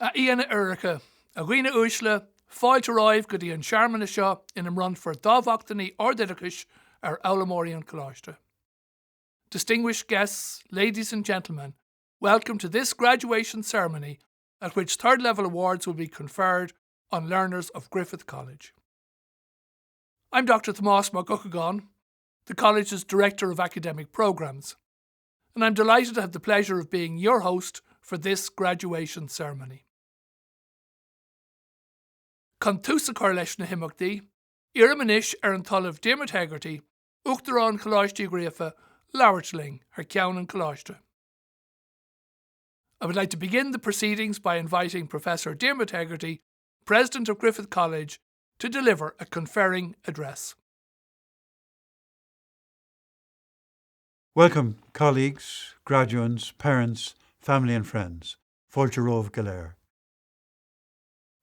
A Iana Erica, a Gwina Ushla, fáil to arrive go dtí an Sharman seo in run for Dávachtaní Ordidicus ar Aulamorian Colostra. Distinguished guests, ladies and gentlemen, welcome to this graduation ceremony at which third level awards will be conferred on learners of Griffith College. I'm Dr. Tomás Maguchagan, the college's Director of Academic Programmes, and I'm delighted to have the pleasure of being your host for this graduation ceremony. Con tús a chuir leis na himachtaí, iaramanis ar an talamh Diarmaid Hegarty, Uachtarán Coláiste Griffith, Laurtling, her ceann an Coláiste. I would like to begin the proceedings by inviting Professor Diarmaid Hegarty, President of Griffith College, to deliver a conferring address. Welcome, colleagues, graduates, parents, family and friends. Fáilte romh go léir.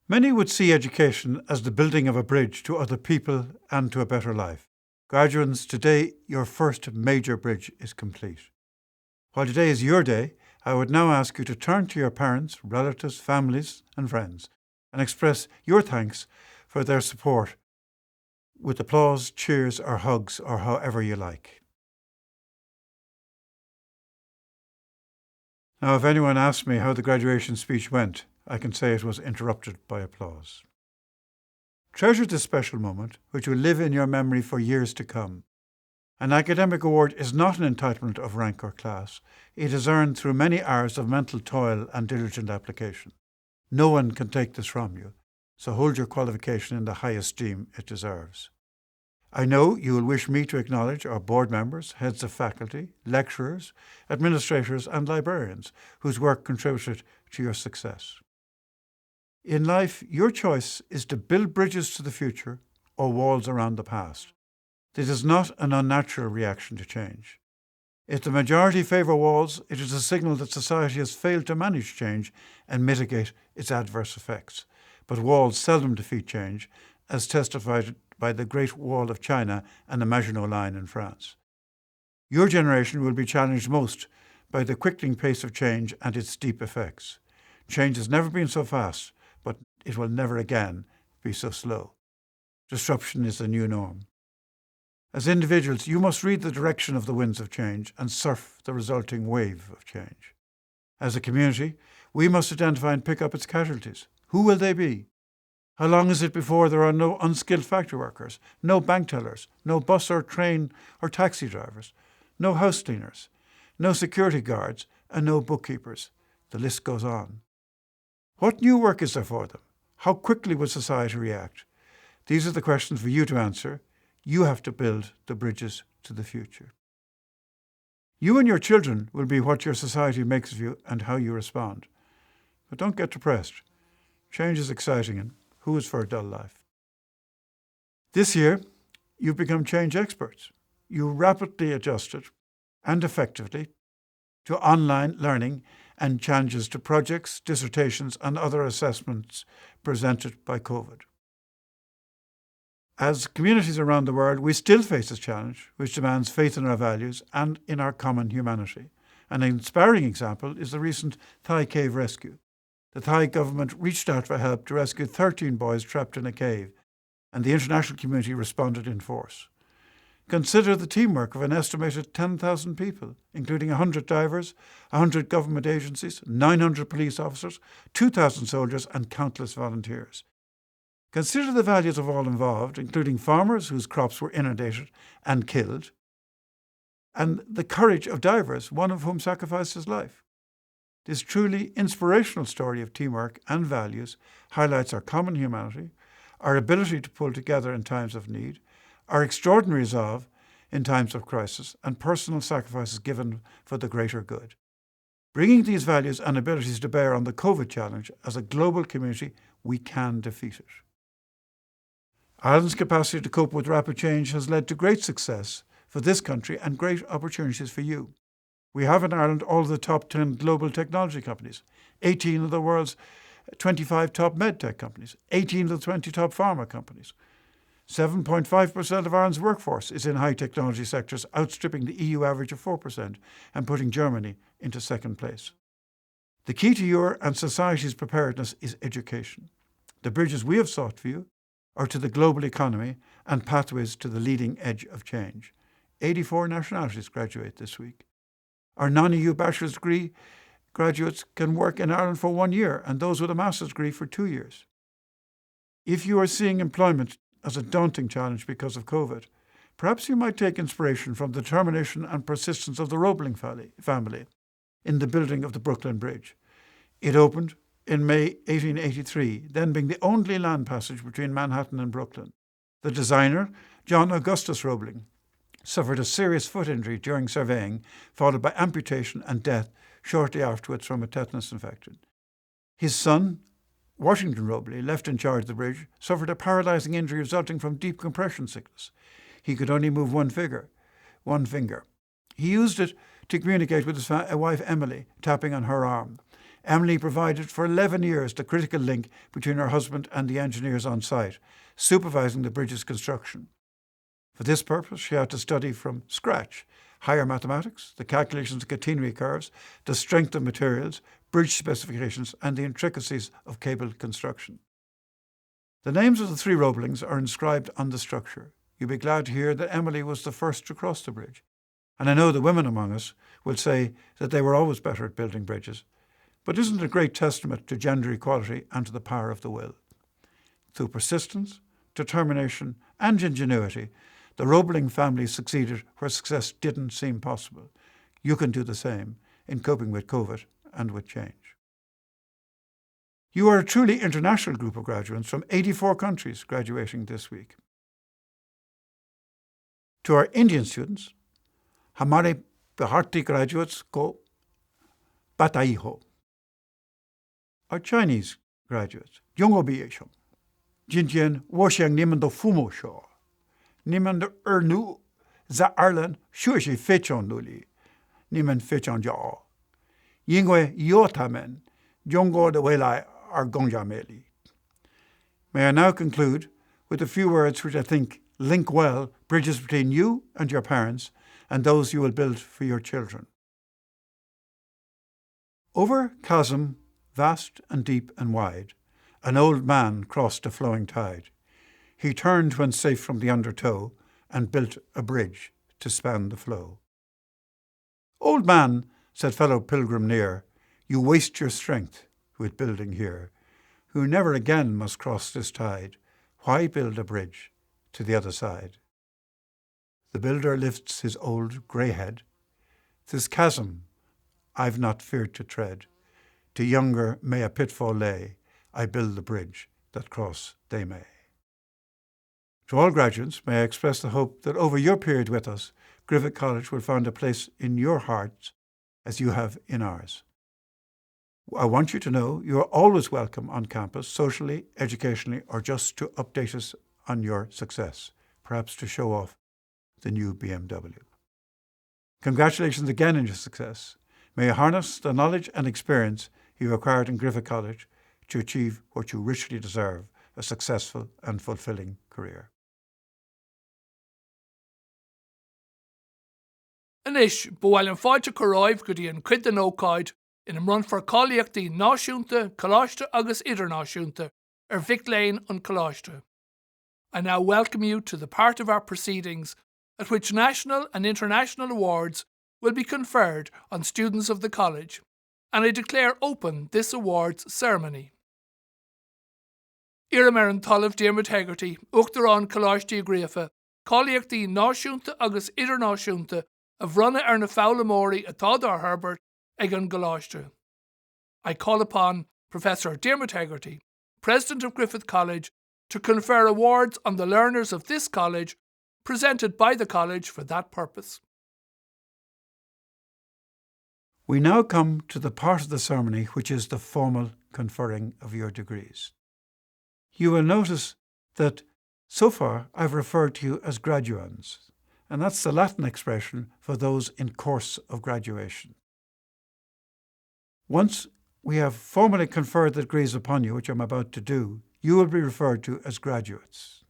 Many would see education as the building of a bridge to other people and to a better life. Graduates, today your first major bridge is complete. While today is your day, I would now ask you to turn to your parents, relatives, families and friends and express your thanks for their support with applause, cheers or hugs or however you like. Now, if anyone asks me how the graduation speech went, I can say it was interrupted by applause. Treasure this special moment, which will live in your memory for years to come. An academic award is not an entitlement of rank or class. It is earned through many hours of mental toil and diligent application. No one can take this from you, so hold your qualification in the high esteem it deserves. I know you will wish me to acknowledge our board members, heads of faculty, lecturers, administrators and librarians whose work contributed to your success. In life, your choice is to build bridges to the future or walls around the past. This is not an unnatural reaction to change. If the majority favour walls, it is a signal that society has failed to manage change and mitigate its adverse effects. But walls seldom defeat change, as testified by the Great Wall of China and the Maginot Line in France. Your generation will be challenged most by the quickening pace of change and its deep effects. Change has never been so fast, but it will never again be so slow. Disruption is the new norm. As individuals, you must read the direction of the winds of change and surf the resulting wave of change. As a community, we must identify and pick up its casualties. Who will they be? How long is it before there are no unskilled factory workers, no bank tellers, no bus or train or taxi drivers, no house cleaners, no security guards, and no bookkeepers? The list goes on. What new work is there for them? How quickly will society react? These are the questions for you to answer. You have to build the bridges to the future. You and your children will be what your society makes of you and how you respond. But don't get depressed. Change is exciting, and who is for a dull life? This year, you've become change experts. You rapidly adjusted and effectively to online learning and challenges to projects, dissertations, and other assessments presented by COVID. As communities around the world, we still face this challenge, which demands faith in our values and in our common humanity. An inspiring example is the recent Thai cave rescue. The Thai government reached out for help to rescue 13 boys trapped in a cave, and the international community responded in force. Consider the teamwork of an estimated 10,000 people, including 100 divers, 100 government agencies, 900 police officers, 2,000 soldiers, and countless volunteers. Consider the values of all involved, including farmers whose crops were inundated and killed, and the courage of divers, one of whom sacrificed his life. This truly inspirational story of teamwork and values highlights our common humanity, our ability to pull together in times of need, our extraordinary resolve in times of crisis, and personal sacrifices given for the greater good. Bringing these values and abilities to bear on the COVID challenge as a global community, we can defeat it. Ireland's capacity to cope with rapid change has led to great success for this country and great opportunities for you. We have in Ireland all of the top 10 global technology companies, 18 of the world's 25 top medtech companies, 18 of the 20 top pharma companies. 7.5% of Ireland's workforce is in high technology sectors, outstripping the EU average of 4% and putting Germany into second place. The key to your and society's preparedness is education. The bridges we have sought for you are to the global economy and pathways to the leading edge of change. 84 nationalities graduate this week. Our non-EU bachelor's degree graduates can work in Ireland for 1 year and those with a master's degree for 2 years. If you are seeing employment as a daunting challenge because of COVID, perhaps you might take inspiration from the determination and persistence of the Roebling family in the building of the Brooklyn Bridge. It opened in May 1883, then being the only land passage between Manhattan and Brooklyn. The designer, John Augustus Roebling, suffered a serious foot injury during surveying, followed by amputation and death shortly afterwards from a tetanus infection. His son, Washington Roebling, left in charge of the bridge, suffered a paralysing injury resulting from deep compression sickness. He could only move one finger. He used it to communicate with his wife Emily, tapping on her arm. Emily provided for 11 years the critical link between her husband and the engineers on site, supervising the bridge's construction. For this purpose, she had to study from scratch higher mathematics, the calculations of catenary curves, the strength of materials, bridge specifications, and the intricacies of cable construction. The names of the 3 Roeblings are inscribed on the structure. You'll be glad to hear that Emily was the first to cross the bridge. And I know the women among us will say that they were always better at building bridges. But isn't it a great testament to gender equality and to the power of the will? Through persistence, determination, and ingenuity, the Roebling family succeeded where success didn't seem possible. You can do the same in coping with COVID and with change. You are a truly international group of graduates from 84 countries graduating this week. To our Indian students, Hamare Bharati graduates ko Batai ho. Our Chinese graduates, Yongo Biesham, Jinjian Washiang Nimando Fumo Shaw, Nimand Ernu Za Ireland Shushi Fechon Luli, Niman Fechon Jaw, Yingwe Yotamen, Jongo de Welai Argonjameli. May I now conclude with a few words which I think link well bridges between you and your parents and those you will build for your children. Over chasm vast and deep and wide, an old man crossed a flowing tide. He turned when safe from the undertow and built a bridge to span the flow. Old man, said fellow pilgrim near, you waste your strength with building here. Who never again must cross this tide, why build a bridge to the other side? The builder lifts his old grey head. This chasm I've not feared to tread. To younger may a pitfall lay. I build the bridge that cross they may. To all graduates, may I express the hope that over your period with us, Griffith College will find a place in your hearts as you have in ours. I want you to know you are always welcome on campus, socially, educationally, or just to update us on your success, perhaps to show off the new BMW. Congratulations again on your success. May you harness the knowledge and experience you acquired in Griffith College to achieve what you richly deserve, a successful and fulfilling career. Anish, bhfuil an fáilte choráibh go dtí an cuid den ócáid in an run for cáiliachtaí náisiúnta, coláiste agus idirnáisiúnta Vic Lane an Coláiste. I now welcome you to the part of our proceedings at which national and international awards will be conferred on students of the college, and I declare open this awards ceremony. Iar an talamh Diarmaid Hegarty, Uachtar an Coláiste Griffith, cáiliachtaí náisiúnta agus idirnáisiúnta a bhrunna ar na fálamóirí atá dar Herbert ag an Coláiste. I call upon Professor Diarmaid Hegarty, President of Griffith College, to confer awards on the learners of this college, presented by the college for that purpose. We now come to the part of the ceremony which is the formal conferring of your degrees. You will notice that so far I've referred to you as graduands, and that's the Latin expression for those in course of graduation. Once we have formally conferred the degrees upon you, which I'm about to do, you will be referred to as graduates.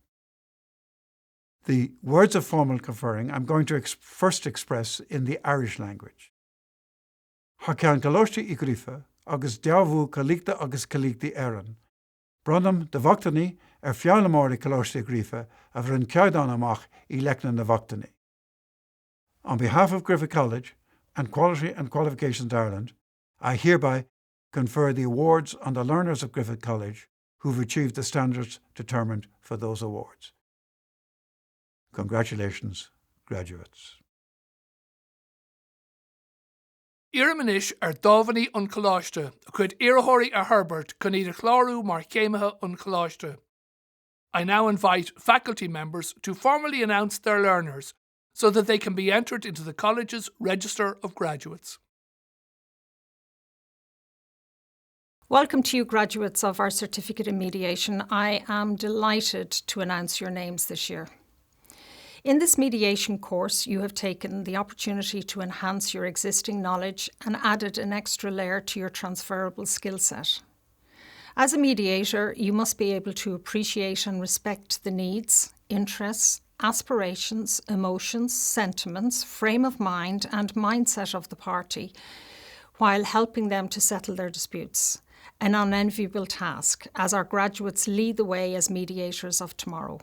The words of formal conferring I'm going to first express in the Irish language. Hacean Coláiste I Griffith, agus deabhú colíchta agus colíchtaí éireann. Bronnam de bhachtaní fiallamóirí Coláiste Griffith a bhrann ceadán amach í leicna na bhachtaní. On behalf of Griffith College and Quality and Qualifications Ireland, I hereby confer the awards on the learners of Griffith College who've achieved the standards determined for those awards. Congratulations, graduates. Iaramanis dábhaní an Coláiste, a chud iarthóirí a Herbert chun iad a chlárú mar chéimethe an Coláiste. I now invite faculty members to formally announce their learners so that they can be entered into the college's Register of Graduates. Welcome to you, graduates of our Certificate in Mediation. I am delighted to announce your names this year. In this mediation course, you have taken the opportunity to enhance your existing knowledge and added an extra layer to your transferable skill set. As a mediator, you must be able to appreciate and respect the needs, interests, aspirations, emotions, sentiments, frame of mind and mindset of the party, while helping them to settle their disputes. An unenviable task, as our graduates lead the way as mediators of tomorrow.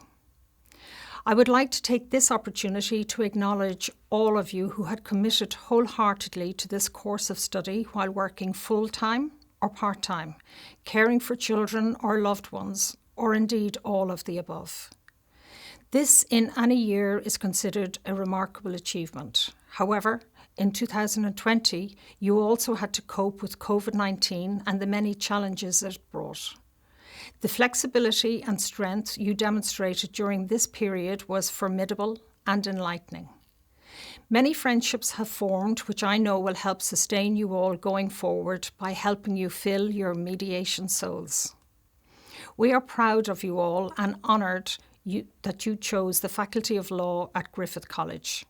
I would like to take this opportunity to acknowledge all of you who had committed wholeheartedly to this course of study while working full-time or part-time, caring for children or loved ones, or indeed all of the above. This in any year is considered a remarkable achievement. However, in 2020, you also had to cope with COVID-19 and the many challenges it brought. The flexibility and strength you demonstrated during this period was formidable and enlightening. Many friendships have formed, which I know will help sustain you all going forward by helping you fill your mediation souls. We are proud of you all and honoured that you chose the Faculty of Law at Griffith College.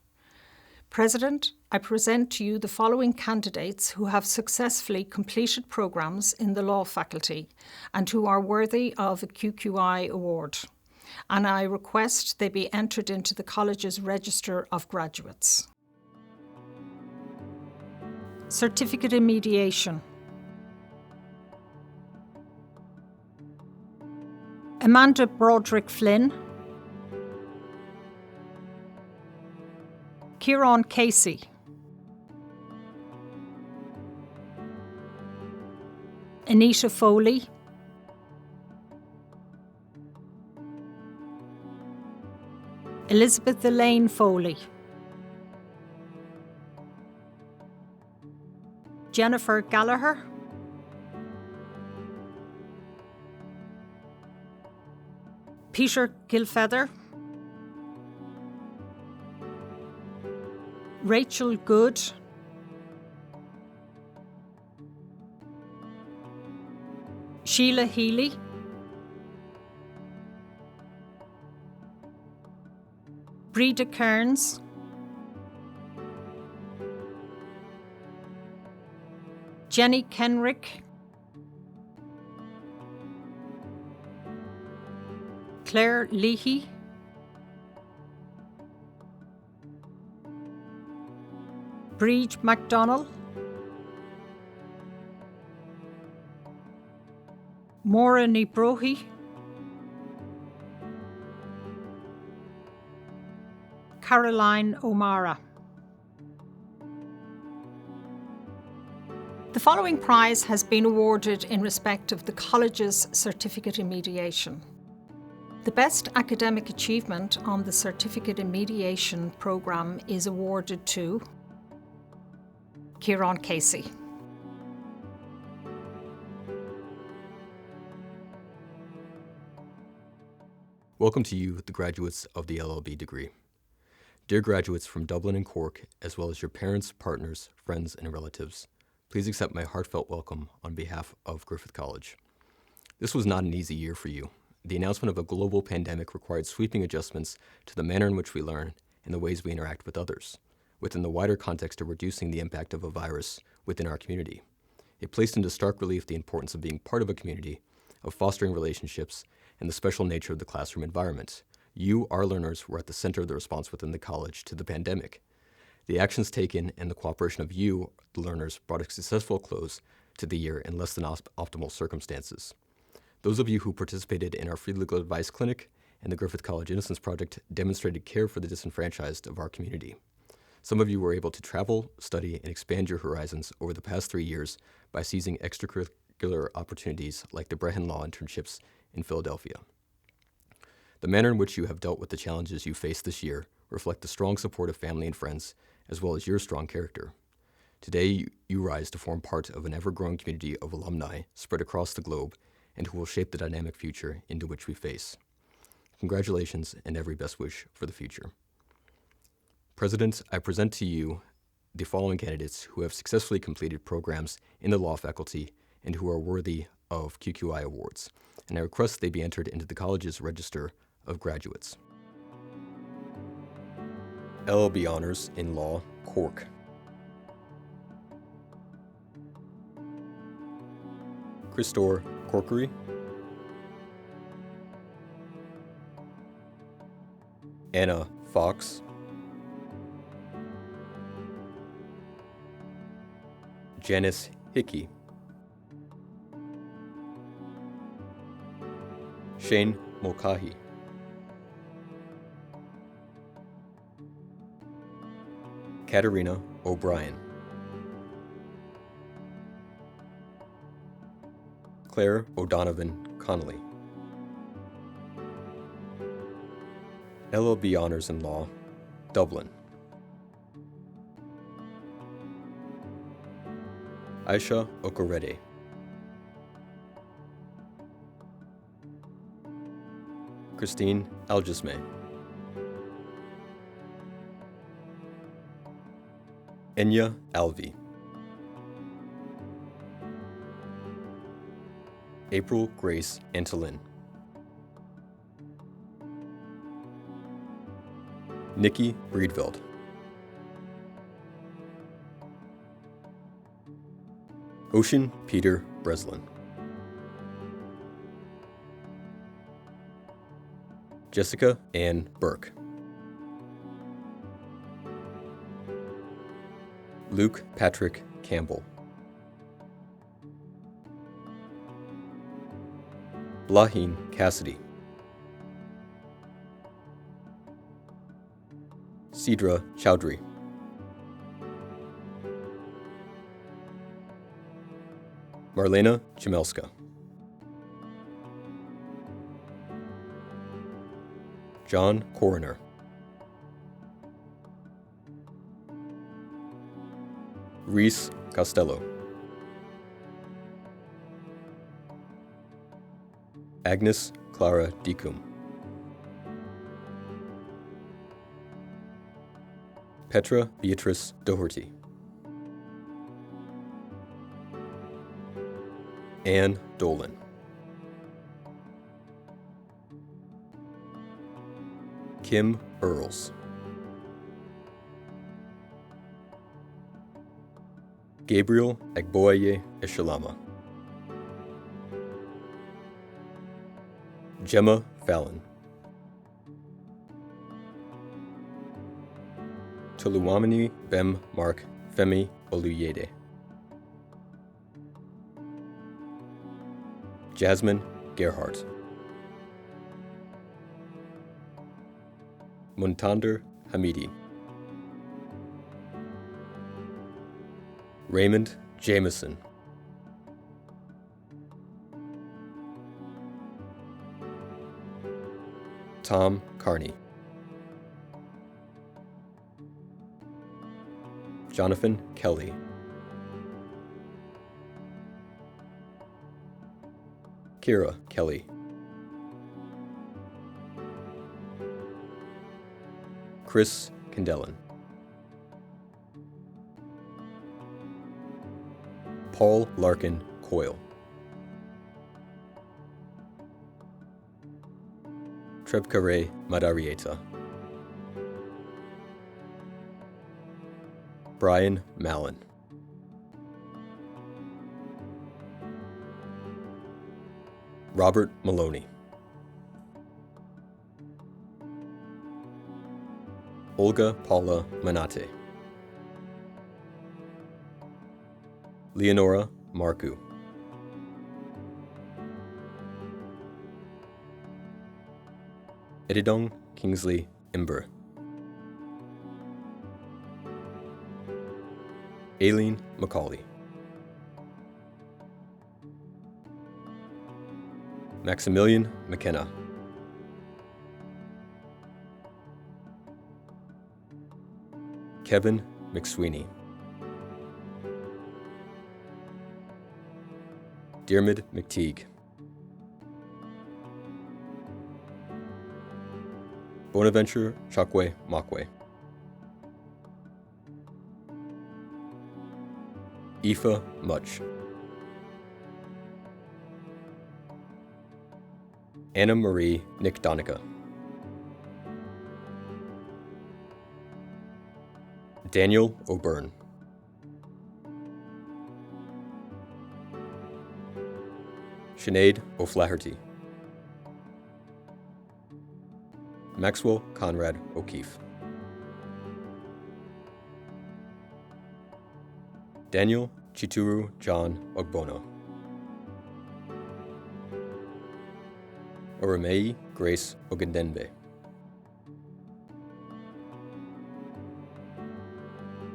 President, I present to you the following candidates who have successfully completed programmes in the law faculty and who are worthy of a QQI award, and I request they be entered into the college's Register of Graduates. Certificate in Mediation. Amanda Broderick Flynn. Kieran Casey. Anita Foley. Elizabeth Elaine Foley. Jennifer Gallagher. Peter Gilfeather. Rachel Good. Sheila Healy. Breda Kearns. Jenny Kenrick. Claire Leahy. Breed MacDonald. Maura Nibrohi. Caroline O'Mara. The following prize has been awarded in respect of the college's Certificate in Mediation. The best academic achievement on the Certificate in Mediation programme is awarded to Kieran Casey. Welcome to you, the graduates of the LLB degree. Dear graduates from Dublin and Cork, as well as your parents, partners, friends, and relatives, please accept my heartfelt welcome on behalf of Griffith College. This was not an easy year for you. The announcement of a global pandemic required sweeping adjustments to the manner in which we learn and the ways we interact with others, within the wider context of reducing the impact of a virus within our community. It placed into stark relief the importance of being part of a community, of fostering relationships, and the special nature of the classroom environment. You, our learners, were at the center of the response within the college to the pandemic. The actions taken and the cooperation of you, the learners, brought a successful close to the year in less than optimal circumstances. Those of you who participated in our free legal advice clinic and the Griffith College Innocence Project demonstrated care for the disenfranchised of our community. Some of you were able to travel, study, and expand your horizons over the past 3 years by seizing extracurricular opportunities like the Brehan Law internships in Philadelphia. The manner in which you have dealt with the challenges you faced this year reflect the strong support of family and friends, as well as your strong character. Today, you rise to form part of an ever-growing community of alumni spread across the globe and who will shape the dynamic future into which we face. Congratulations and every best wish for the future. President, I present to you the following candidates who have successfully completed programs in the law faculty and who are worthy of QQI awards, and I request they be entered into the college's register of graduates. LLB Honors in Law, Cork. Christor Corkery. Anna Fox. Janice Hickey. Shane Mulcahy. Katerina O'Brien. Claire O'Donovan Connolly. LLB Honors in Law, Dublin. Aisha Okorede. Christine Algisme. Enya Alvi. April Grace Antolin. Nikki Breedveld. Ocean Peter Breslin. Jessica Ann Burke. Luke Patrick Campbell. Blaheen Cassidy. Sidra Chowdhury. Marlena Jamelska. John Coroner. Reese Costello. Agnes Clara Decum. Petra Beatrice Doherty. Anne Dolan. Kim Earls. Gabriel Agboye Eshalama. Gemma Fallon. Toluwamini Bem Mark Femi Oluyede. Jasmine Gerhardt. Muntander Hamidi. Raymond Jameson. Tom Carney. Jonathan Kelly. Kira Kelly. Chris Kendelin. Paul Larkin Coyle. Trebkare Madarieta. Brian Mallon. Robert Maloney. Olga Paula Manate. Leonora Marku. Edidong Kingsley Imber. Aileen Macaulay. Maximilian McKenna. Kevin McSweeney. Diarmid McTeague. Bonaventure Chakwe Makwe. Aoife Much. Anna Marie Nick Donica. Daniel O'Byrne. Sinead O'Flaherty. Maxwell Conrad O'Keefe. Daniel Chituru John Ogbono. Oromei Grace Ogundembe.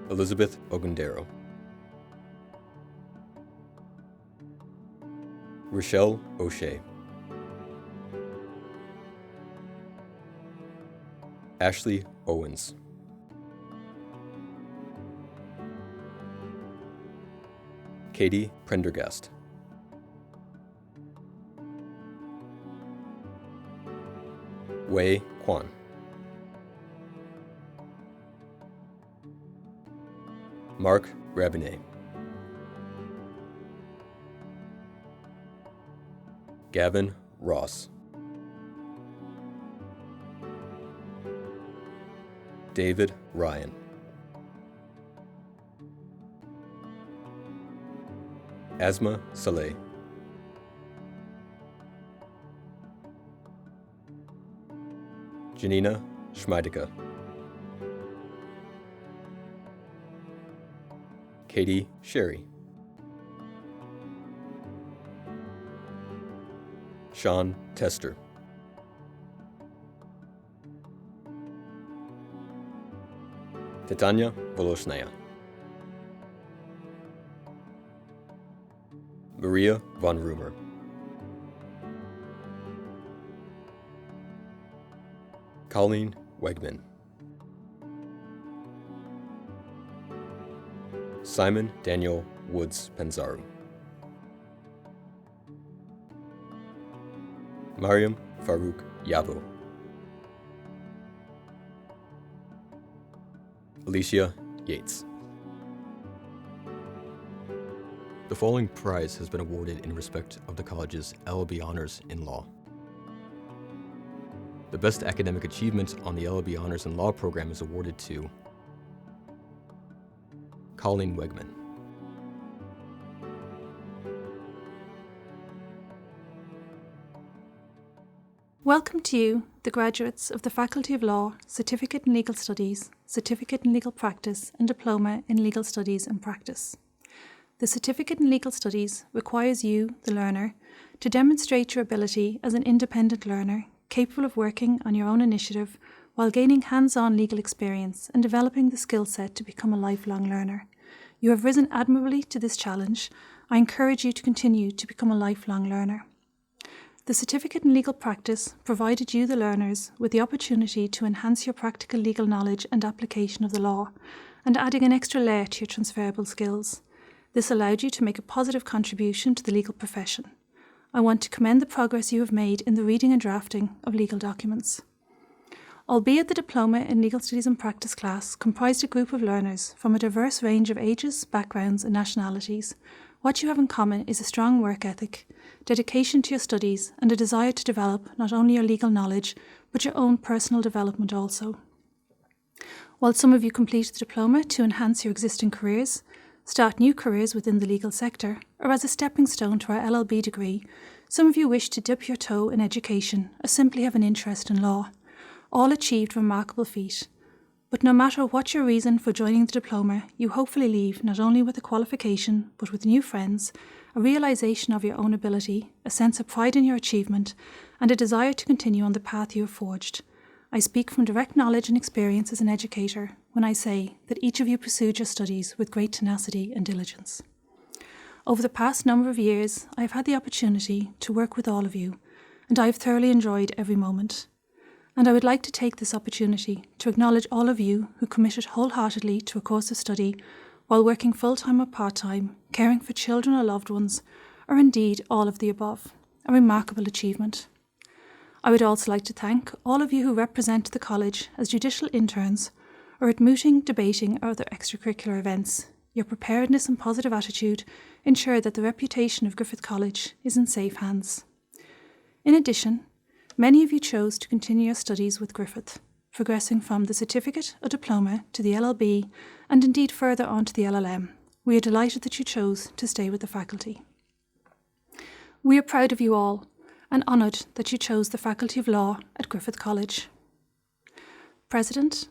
Elizabeth Ogundero. Rochelle O'Shea. Ashley Owens. Katie Prendergast. Wei Kwan. Mark Rabinet. Gavin Ross. David Ryan. Asma Saleh. Janina Schmeidika. Katie Sherry. Sean Tester. Titania Volosnaya. Maria von Rumer. Colleen Wegman. Simon Daniel Woods Penzaru. Mariam Farouk Yabo. Alicia Yates. The following prize has been awarded in respect of the college's LLB Honours in Law. The best academic achievement on the LLB Honours in Law program is awarded to Colleen Wegman. Welcome to you, the graduates of the Faculty of Law, Certificate in Legal Studies, Certificate in Legal Practice and Diploma in Legal Studies and Practice. The Certificate in Legal Studies requires you, the learner, to demonstrate your ability as an independent learner, capable of working on your own initiative while gaining hands-on legal experience and developing the skill set to become a lifelong learner. You have risen admirably to this challenge. I encourage you to continue to become a lifelong learner. The Certificate in Legal Practice provided you, the learners, with the opportunity to enhance your practical legal knowledge and application of the law, and adding an extra layer to your transferable skills. This allowed you to make a positive contribution to the legal profession. I want to commend the progress you have made in the reading and drafting of legal documents. Albeit the Diploma in Legal Studies and Practice class comprised a group of learners from a diverse range of ages, backgrounds and nationalities, what you have in common is a strong work ethic, dedication to your studies and a desire to develop not only your legal knowledge but your own personal development also. While some of you completed the diploma to enhance your existing careers, start new careers within the legal sector, or as a stepping stone to our LLB degree, some of you wish to dip your toe in education or simply have an interest in law. All achieved a remarkable feat. But no matter what your reason for joining the diploma, you hopefully leave not only with a qualification, but with new friends, a realisation of your own ability, a sense of pride in your achievement, and a desire to continue on the path you have forged. I speak from direct knowledge and experience as an educator when I say that each of you pursued your studies with great tenacity and diligence. Over the past number of years, I have had the opportunity to work with all of you, and I have thoroughly enjoyed every moment. And I would like to take this opportunity to acknowledge all of you who committed wholeheartedly to a course of study while working full-time or part-time, caring for children or loved ones, or indeed all of the above, a remarkable achievement. I would also like to thank all of you who represent the college as judicial interns or at mooting, debating or other extracurricular events. Your preparedness and positive attitude ensure that the reputation of Griffith College is in safe hands. In addition, many of you chose to continue your studies with Griffith, progressing from the certificate or diploma to the LLB and indeed further on to the LLM. We are delighted that you chose to stay with the faculty. We are proud of you all and honoured that you chose the Faculty of Law at Griffith College. President,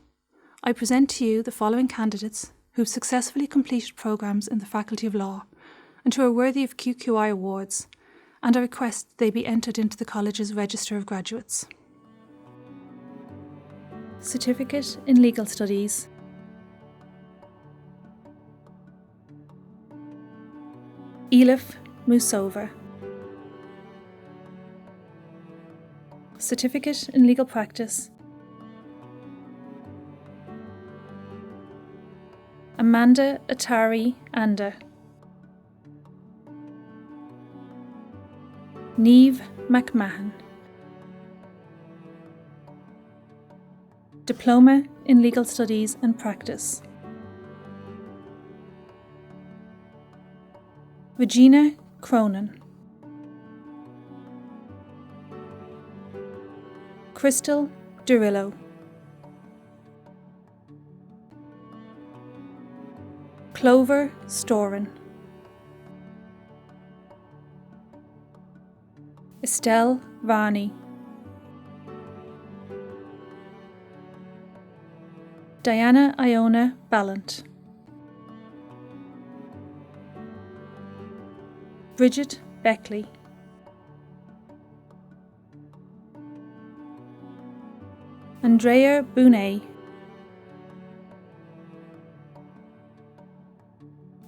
I present to you the following candidates who have successfully completed programmes in the Faculty of Law and who are worthy of QQI awards, and I request they be entered into the College's Register of Graduates. Certificate in Legal Studies. Elif Musova. Certificate in Legal Practice. Amanda Atari Anda. Niamh McMahon. Diploma in Legal Studies and Practice. Regina Cronin. Crystal Durillo. Clover Storin. Estelle Varney. Diana Iona Ballant. Bridget Beckley. Andrea Bonet.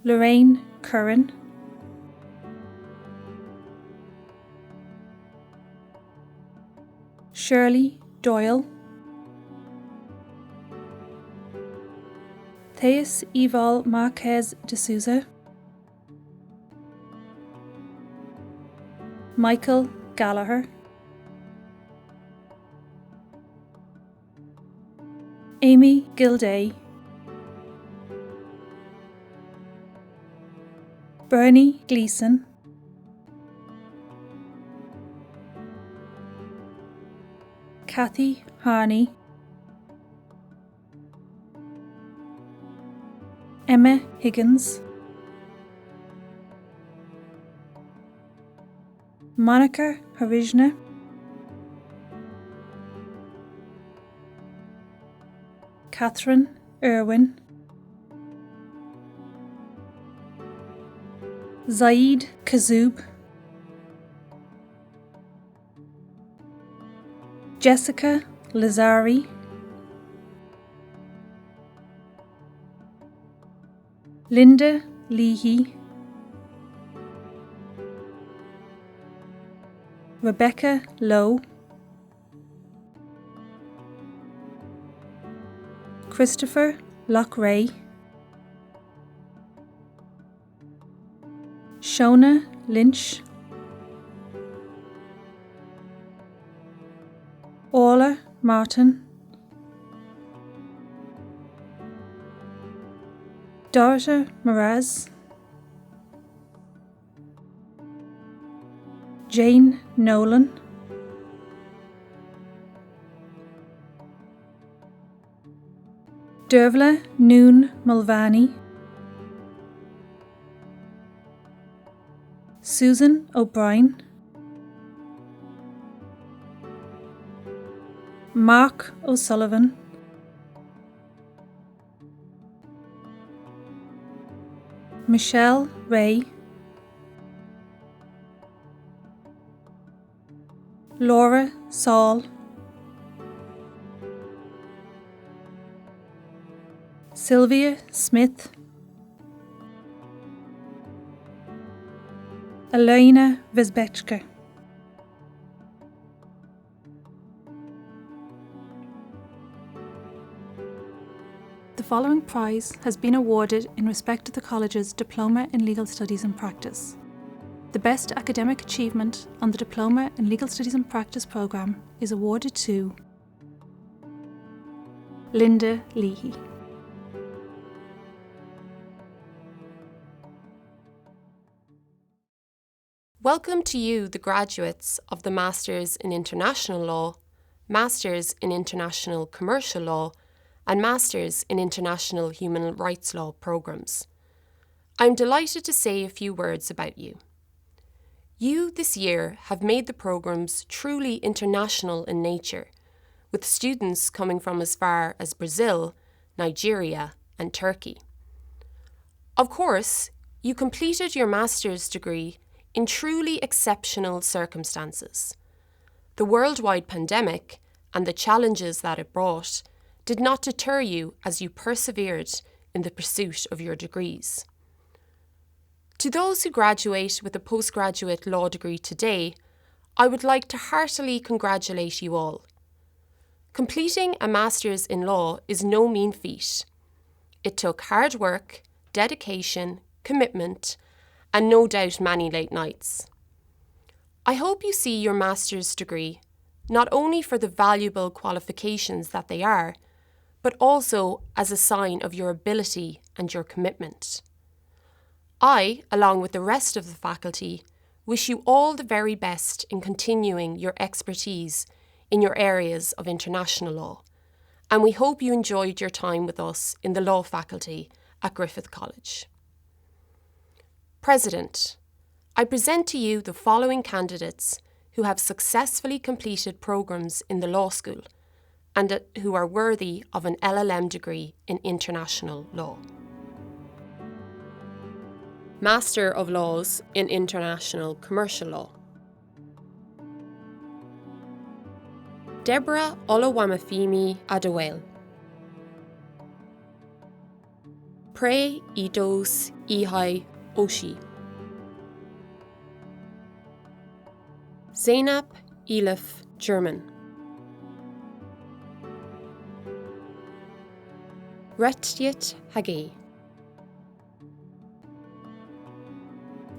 Lorraine Curran. Shirley Doyle. Theus Eval Marquez de Souza. Michael Gallagher. Amy Gilday. Bernie Gleeson. Kathy Harney. Emma Higgins. Monica Harijna. Catherine Irwin. Zaid Kazoub. Jessica Lazari. Linda Leahy. Rebecca Lowe. Christopher Lochray. Shona Lynch. Orla Martin. Dorota Mraz. Jane Nolan. Dervla Noon Mulvaney. Susan O'Brien. Mark O'Sullivan. Michelle Ray, Laura Saul, Sylvia Smith, Elena Vezbechka. The following prize has been awarded in respect of the college's Diploma in Legal Studies and Practice. The best academic achievement on the Diploma in Legal Studies and Practice programme is awarded to Linda Leahy. Welcome to you, the graduates of the Masters in International Law, Masters in International Commercial Law, and Masters in International Human Rights Law programmes. I'm delighted to say a few words about you. You, this year, have made the programmes truly international in nature, with students coming from as far as Brazil, Nigeria, and Turkey. Of course, you completed your master's degree in truly exceptional circumstances. The worldwide pandemic and the challenges that it brought did not deter you as you persevered in the pursuit of your degrees. To those who graduate with a postgraduate law degree today, I would like to heartily congratulate you all. Completing a master's in law is no mean feat. It took hard work, dedication, commitment, and no doubt many late nights. I hope you see your master's degree not only for the valuable qualifications that they are, but also as a sign of your ability and your commitment. I, along with the rest of the faculty, wish you all the very best in continuing your expertise in your areas of international law, and we hope you enjoyed your time with us in the law faculty at Griffith College. President, I present to you the following candidates who have successfully completed programmes in the law school and who are worthy of an LLM degree in international law. Master of Laws in International Commercial Law. Deborah Olawamafimi Adewale. Prey Idos Ihai Oshi. Zainab Elif German. Rettiet Hagee.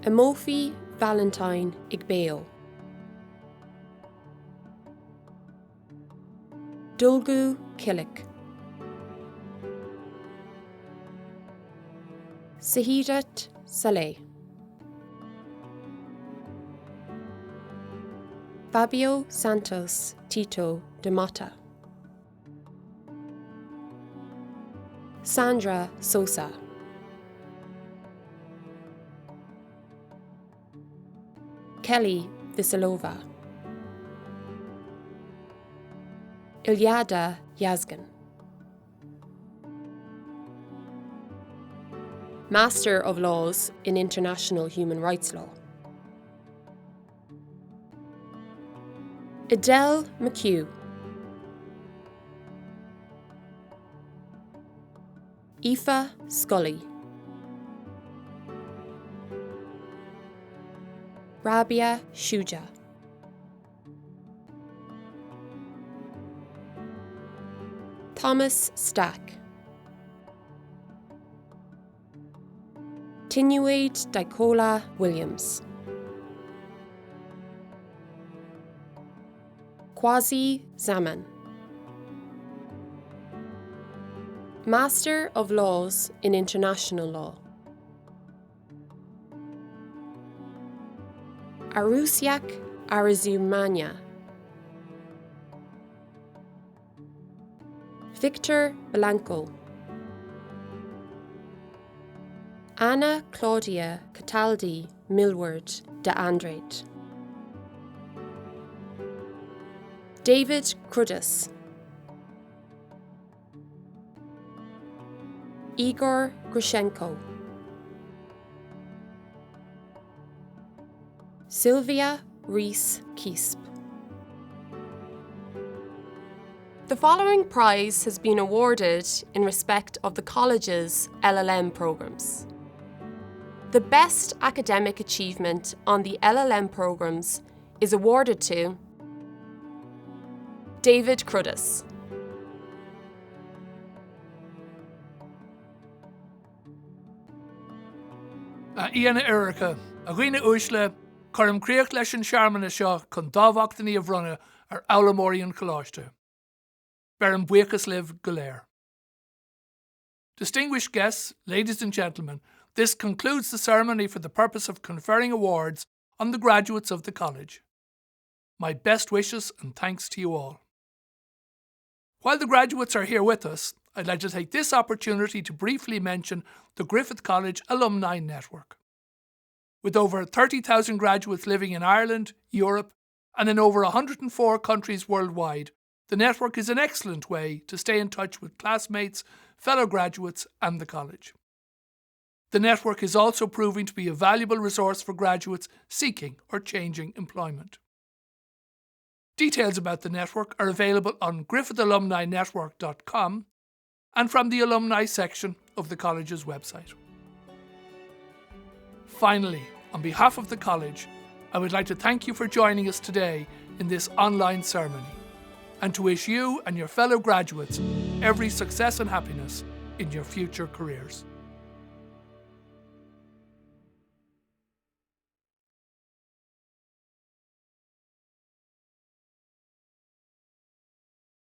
Emofi Valentine Igbeo. Dulgu Killick. Sahidat Saleh. Fabio Santos Tito de Mata. Sandra Sosa. Kelly Visalova. Ilyada Yazgan. Master of Laws in International Human Rights Law. Adele McHugh. Aoife Scully. Rabia Shuja. Thomas Stack. Tinuade Dicola Williams. Kwasi Zaman. Master of Laws in International Law. Arusiak Arizumania. Victor Blanco. Anna Claudia Cataldi Millward de Andrade. David Krudis. Igor Grushenko. Sylvia Rees Keesp. The following prize has been awarded in respect of the college's LLM programmes. The best academic achievement on the LLM programmes is awarded to David Cruddas. Iana Erica, Agreena Uisle, Currim Creach leis an Searmanna seo chun dámhachtaní a bhrunne ar Aulamóireann Coláiste. Beran buchas live Galéir. Distinguished guests, ladies and gentlemen, this concludes the ceremony for the purpose of conferring awards on the graduates of the college. My best wishes and thanks to you all. While the graduates are here with us, I'd like to take this opportunity to briefly mention the Griffith College Alumni Network. With over 30,000 graduates living in Ireland, Europe, and in over 104 countries worldwide, the network is an excellent way to stay in touch with classmates, fellow graduates, and the college. The network is also proving to be a valuable resource for graduates seeking or changing employment. Details about the network are available on griffithalumninetwork.com and from the alumni section of the college's website. Finally, on behalf of the college, I would like to thank you for joining us today in this online ceremony and to wish you and your fellow graduates every success and happiness in your future careers.